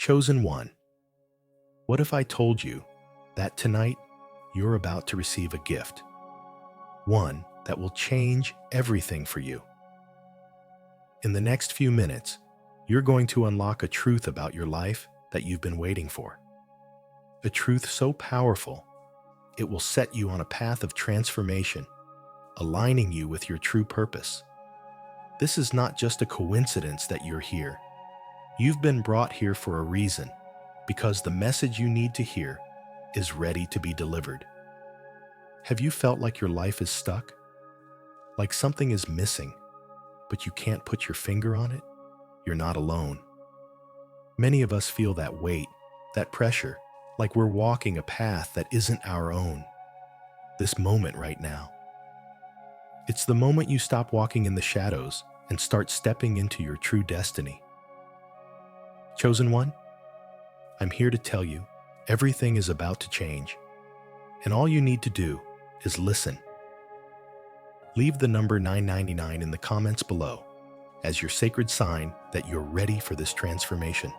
Chosen one, what if I told you that tonight you're about to receive a gift? One that will change everything for you. In the next few minutes, you're going to unlock a truth about your life that you've been waiting for. A truth so powerful, it will set you on a path of transformation, aligning you with your true purpose. This is not just a coincidence that you're here. You've been brought here for a reason, because the message you need to hear is ready to be delivered. Have you felt like your life is stuck? Like something is missing, but you can't put your finger on it? You're not alone. Many of us feel that weight, that pressure, like we're walking a path that isn't our own. This moment right now. It's the moment you stop walking in the shadows and start stepping into your true destiny. Chosen one, I'm here to tell you everything is about to change, and all you need to do is listen. Leave the number 999 in the comments below as your sacred sign that you're ready for this transformation.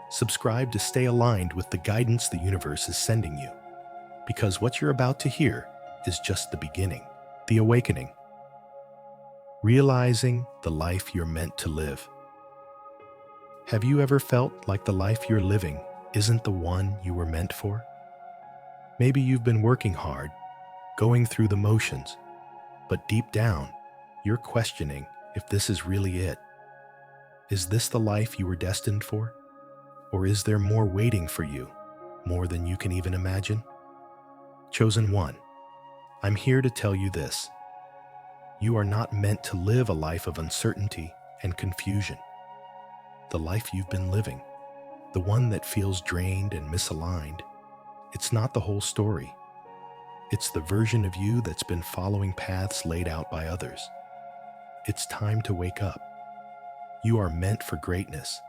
Subscribe to stay aligned with the guidance the universe is sending you, because what you're about to hear is just the beginning, the awakening. Realizing the life you're meant to live. Have you ever felt like the life you're living isn't the one you were meant for? Maybe you've been working hard, going through the motions, but deep down, you're questioning if this is really it. Is this the life you were destined for? Or is there more waiting for you, more than you can even imagine? Chosen one, I'm here to tell you this. You are not meant to live a life of uncertainty and confusion. The life you've been living, the one that feels drained and misaligned, it's not the whole story. It's the version of you that's been following paths laid out by others. It's time to wake up. You are meant for greatness,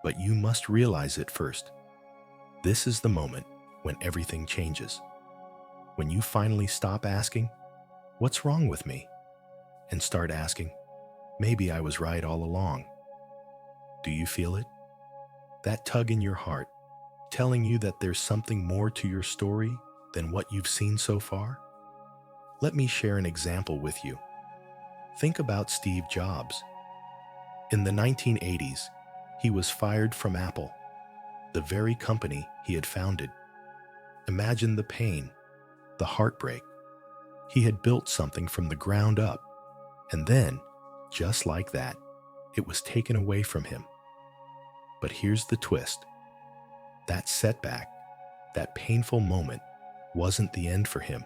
but you must realize it first. This is the moment when everything changes. When you finally stop asking, "What's wrong with me?" and start asking, "Maybe I was right all along." Do you feel it? That tug in your heart, telling you that there's something more to your story than what you've seen so far? Let me share an example with you. Think about Steve Jobs. In the 1980s, he was fired from Apple, the very company he had founded. Imagine the pain, the heartbreak. He had built something from the ground up, and then, just like that, it was taken away from him. But here's the twist. That setback, that painful moment, wasn't the end for him.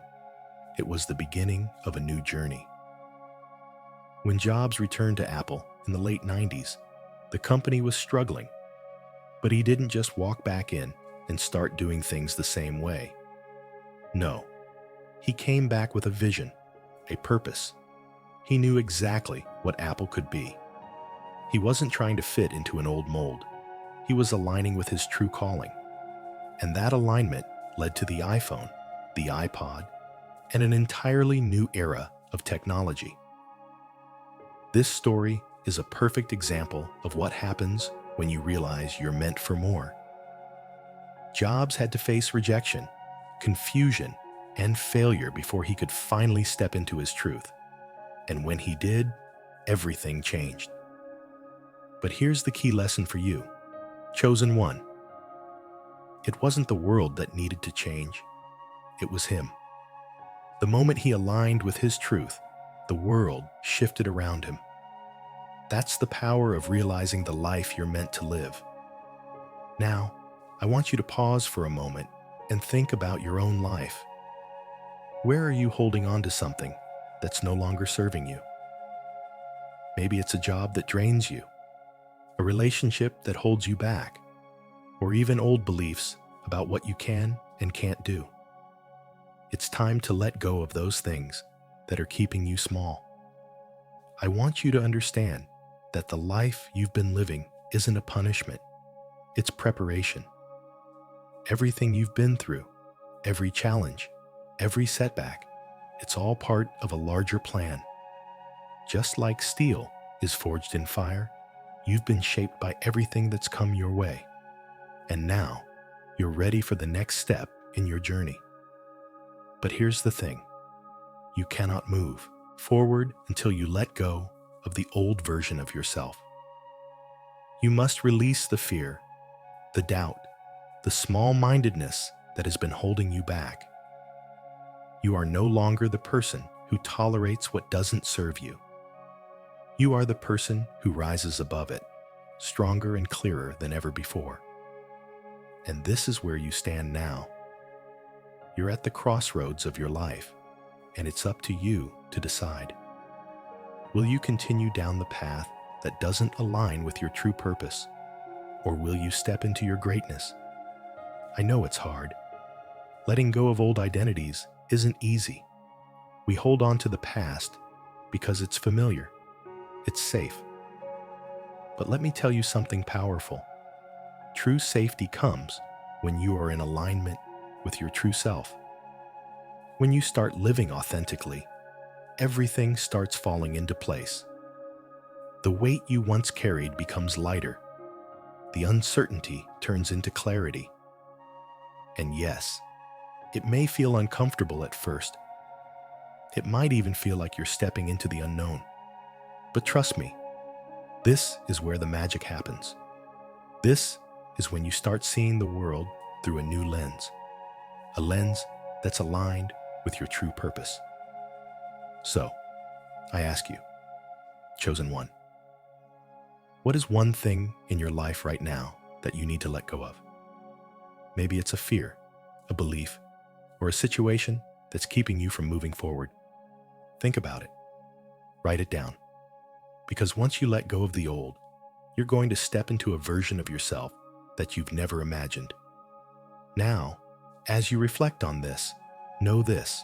It was the beginning of a new journey. When Jobs returned to Apple in the late 90s, the company was struggling. But he didn't just walk back in and start doing things the same way. No, he came back with a vision, a purpose. He knew exactly what Apple could be. He wasn't trying to fit into an old mold. He was aligning with his true calling. And that alignment led to the iPhone, the iPod, and an entirely new era of technology. This story is a perfect example of what happens when you realize you're meant for more. Jobs had to face rejection, confusion, and failure before he could finally step into his truth. And when he did, everything changed. But here's the key lesson for you. Chosen one. It wasn't the world that needed to change. It was him. The moment he aligned with his truth, the world shifted around him. That's the power of realizing the life you're meant to live. Now, I want you to pause for a moment and think about your own life. Where are you holding on to something that's no longer serving you? Maybe it's a job that drains you, a relationship that holds you back, or even old beliefs about what you can and can't do. It's time to let go of those things that are keeping you small. I want you to understand that the life you've been living isn't a punishment, it's preparation. Everything you've been through, every challenge, every setback, it's all part of a larger plan. Just like steel is forged in fire, you've been shaped by everything that's come your way. And now, you're ready for the next step in your journey. But here's the thing. You cannot move forward until you let go of the old version of yourself. You must release the fear, the doubt, the small-mindedness that has been holding you back. You are no longer the person who tolerates what doesn't serve you. You are the person who rises above it, stronger and clearer than ever before. And this is where you stand now. You're at the crossroads of your life, and it's up to you to decide. Will you continue down the path that doesn't align with your true purpose? Or will you step into your greatness? I know it's hard. Letting go of old identities isn't easy. We hold on to the past because it's familiar, it's safe. But let me tell you something powerful. True safety comes when you are in alignment with your true self. When you start living authentically, everything starts falling into place. The weight you once carried becomes lighter. The uncertainty turns into clarity. And yes, it may feel uncomfortable at first. It might even feel like you're stepping into the unknown. But trust me, this is where the magic happens. This is when you start seeing the world through a new lens. A lens that's aligned with your true purpose. So, I ask you, chosen one, what is one thing in your life right now that you need to let go of? Maybe it's a fear, a belief, or a situation that's keeping you from moving forward. Think about it. Write it down. Because once you let go of the old, you're going to step into a version of yourself that you've never imagined. Now, as you reflect on this, know this.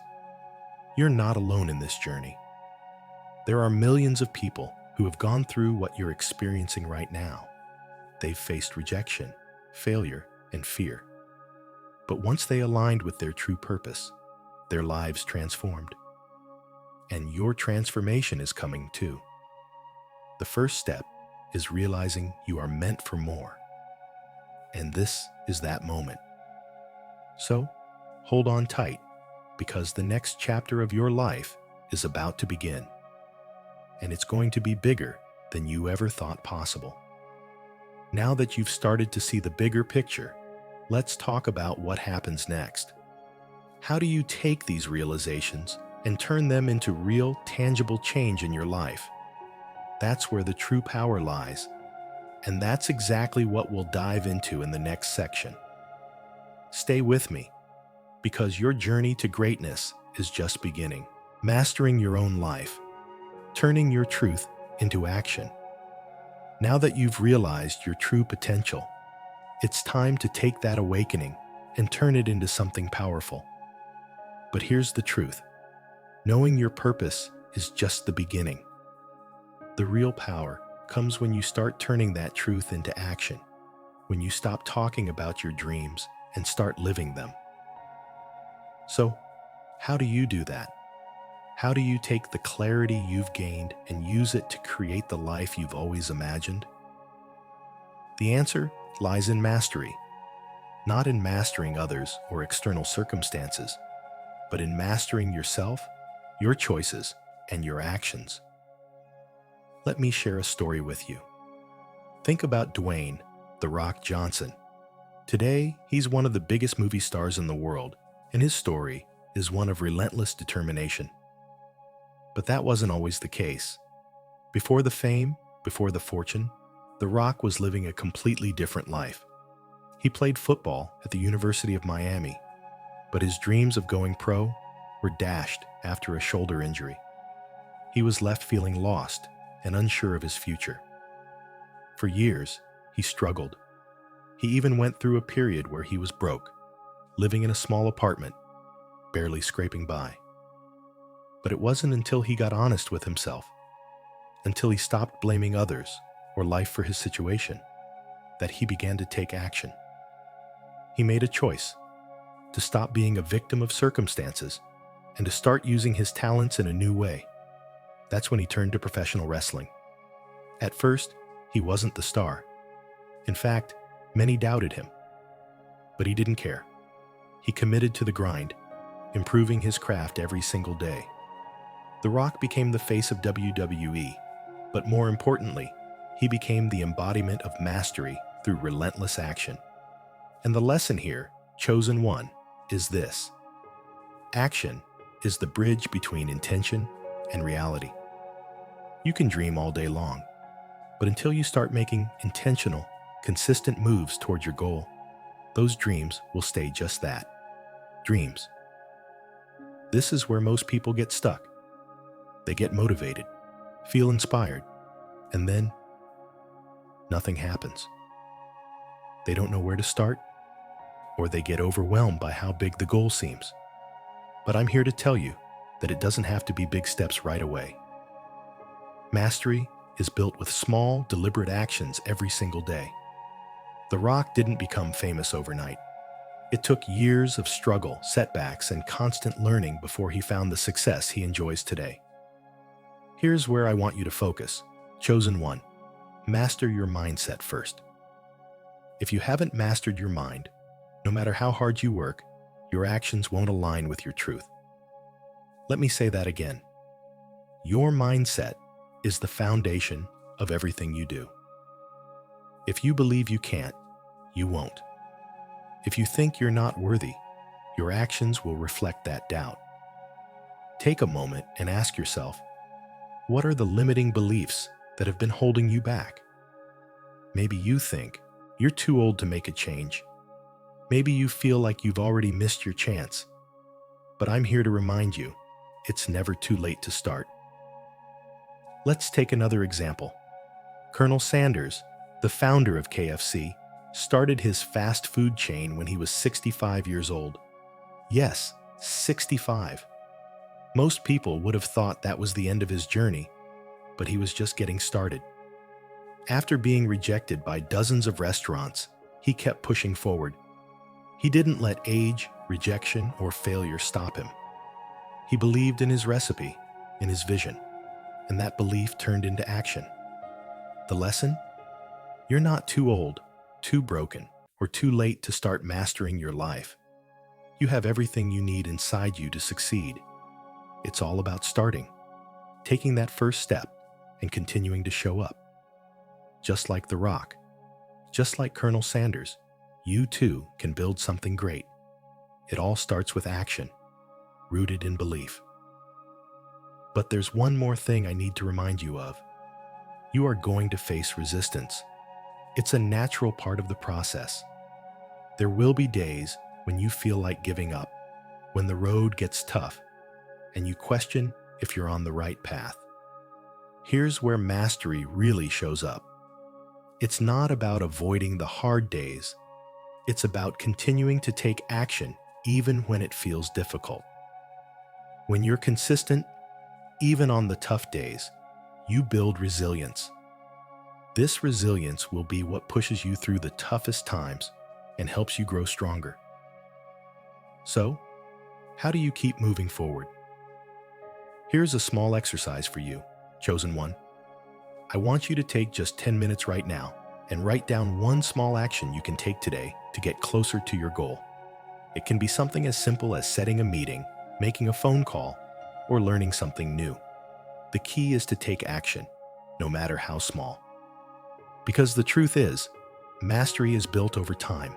You're not alone in this journey. There are millions of people who have gone through what you're experiencing right now. They've faced rejection, failure, and fear. But once they aligned with their true purpose, their lives transformed. And your transformation is coming too. The first step is realizing you are meant for more. And this is that moment. So, hold on tight, because the next chapter of your life is about to begin. And it's going to be bigger than you ever thought possible. Now that you've started to see the bigger picture, let's talk about what happens next. How do you take these realizations and turn them into real, tangible change in your life? That's where the true power lies. And that's exactly what we'll dive into in the next section. Stay with me, because your journey to greatness is just beginning. Mastering your own life, turning your truth into action. Now that you've realized your true potential, it's time to take that awakening and turn it into something powerful. But here's the truth. Knowing your purpose is just the beginning. The real power comes when you start turning that truth into action, when you stop talking about your dreams and start living them. So, how do you do that? How do you take the clarity you've gained and use it to create the life you've always imagined? The answer lies in mastery, not in mastering others or external circumstances, but in mastering yourself, your choices, and your actions. Let me share a story with you. Think about Dwayne "The Rock" Johnson. Today, he's one of the biggest movie stars in the world, and his story is one of relentless determination. But that wasn't always the case. Before the fame, before the fortune, The Rock was living a completely different life. He played football at the University of Miami, but his dreams of going pro were dashed after a shoulder injury. He was left feeling lost and unsure of his future. For years, he struggled. He even went through a period where he was broke, living in a small apartment, barely scraping by. But it wasn't until he got honest with himself, until he stopped blaming others or life for his situation, that he began to take action. He made a choice to stop being a victim of circumstances and to start using his talents in a new way. That's when he turned to professional wrestling. At first, he wasn't the star. In fact, many doubted him. But he didn't care. He committed to the grind, improving his craft every single day. The Rock became the face of WWE, but more importantly, he became the embodiment of mastery through relentless action. And the lesson here, Chosen One, is this: action is the bridge between intention and reality. You can dream all day long, but until you start making intentional, consistent moves toward your goal, those dreams will stay just that, dreams. This is where most people get stuck. They get motivated, feel inspired, and then nothing happens. They don't know where to start, or they get overwhelmed by how big the goal seems. But I'm here to tell you that it doesn't have to be big steps right away. Mastery is built with small, deliberate actions every single day. The Rock didn't become famous overnight. It took years of struggle, setbacks, and constant learning before he found the success he enjoys today. Here's where I want you to focus. Chosen One, master your mindset first. If you haven't mastered your mind, no matter how hard you work, your actions won't align with your truth. Let me say that again. Your mindset is the foundation of everything you do. If you believe you can't, you won't. If you think you're not worthy, your actions will reflect that doubt. Take a moment and ask yourself, what are the limiting beliefs that have been holding you back? Maybe you think you're too old to make a change. Maybe you feel like you've already missed your chance. But I'm here to remind you, it's never too late to start. Let's take another example. Colonel Sanders, the founder of KFC, started his fast food chain when he was 65 years old. Yes, 65. Most people would have thought that was the end of his journey, but he was just getting started. After being rejected by dozens of restaurants, he kept pushing forward. He didn't let age, rejection, or failure stop him. He believed in his recipe, in his vision, and that belief turned into action. The lesson? You're not too old, too broken, or too late to start mastering your life. You have everything you need inside you to succeed. It's all about starting, taking that first step, and continuing to show up. Just like The Rock, just like Colonel Sanders, you too can build something great. It all starts with action, rooted in belief. But there's one more thing I need to remind you of. You are going to face resistance. It's a natural part of the process. There will be days when you feel like giving up, when the road gets tough, and you question if you're on the right path. Here's where mastery really shows up. It's not about avoiding the hard days. It's about continuing to take action even when it feels difficult. When you're consistent, even on the tough days, you build resilience. This resilience will be what pushes you through the toughest times and helps you grow stronger. So, how do you keep moving forward? Here's a small exercise for you, Chosen One. I want you to take just 10 minutes right now and write down one small action you can take today to get closer to your goal. It can be something as simple as setting a meeting, making a phone call, or learning something new. The key is to take action, no matter how small. Because the truth is, mastery is built over time,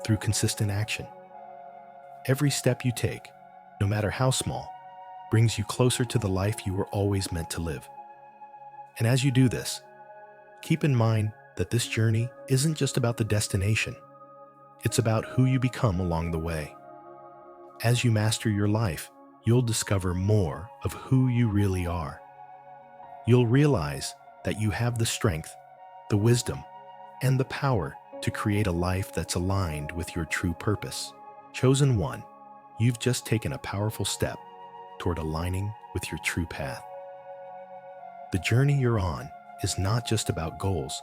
through consistent action. Every step you take, no matter how small, brings you closer to the life you were always meant to live. And as you do this, keep in mind that this journey isn't just about the destination. It's about who you become along the way. As you master your life, you'll discover more of who you really are. You'll realize that you have the strength, the wisdom, and the power to create a life that's aligned with your true purpose. Chosen One, you've just taken a powerful step toward aligning with your true path. The journey you're on is not just about goals.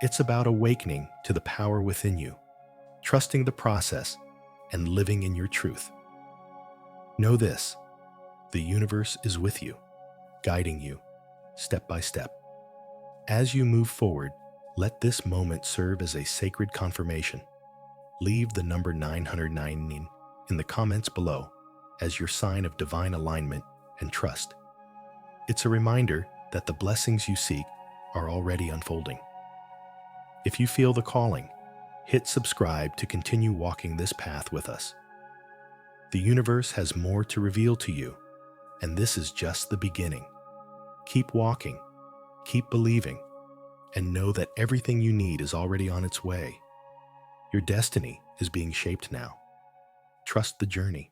It's about awakening to the power within you, trusting the process, and living in your truth. Know this: the universe is with you, guiding you, step by step. As you move forward, let this moment serve as a sacred confirmation. leave the number 909 in the comments below as your sign of divine alignment and trust. It's a reminder that the blessings you seek are already unfolding. If you feel the calling, hit subscribe to continue walking this path with us. The universe has more to reveal to you, and this is just the beginning. Keep walking, keep believing, and know that everything you need is already on its way. Your destiny is being shaped now. Trust the journey.